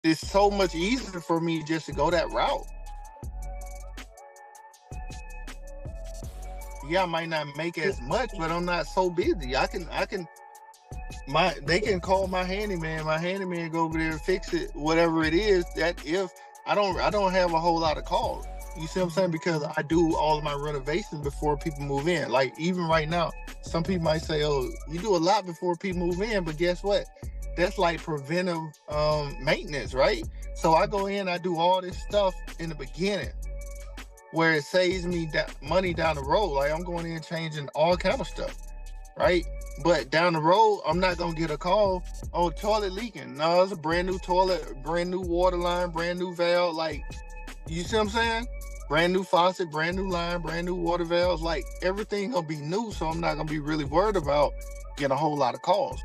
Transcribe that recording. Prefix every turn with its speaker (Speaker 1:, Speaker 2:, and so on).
Speaker 1: it's so much easier for me just to go that route. Yeah, I might not make as much, but I'm not so busy. They can call my handyman go over there and fix it, whatever it is. That if I don't have a whole lot of calls. You see what I'm saying? Because I do all of my renovations before people move in. Like even right now, some people might say, "Oh, you do a lot before people move in," but guess what? That's like preventive maintenance, right? So I go in, I do all this stuff in the beginning, where it saves me money down the road. Like I'm going in changing all kind of stuff, right? But down the road, I'm not gonna get a call, "Oh, toilet leaking." No, it's a brand new toilet, brand new water line, brand new valve. Like, you see what I'm saying? Brand new faucet, brand new line, brand new water valves. Like everything gonna be new, so I'm not gonna be really worried about getting a whole lot of calls.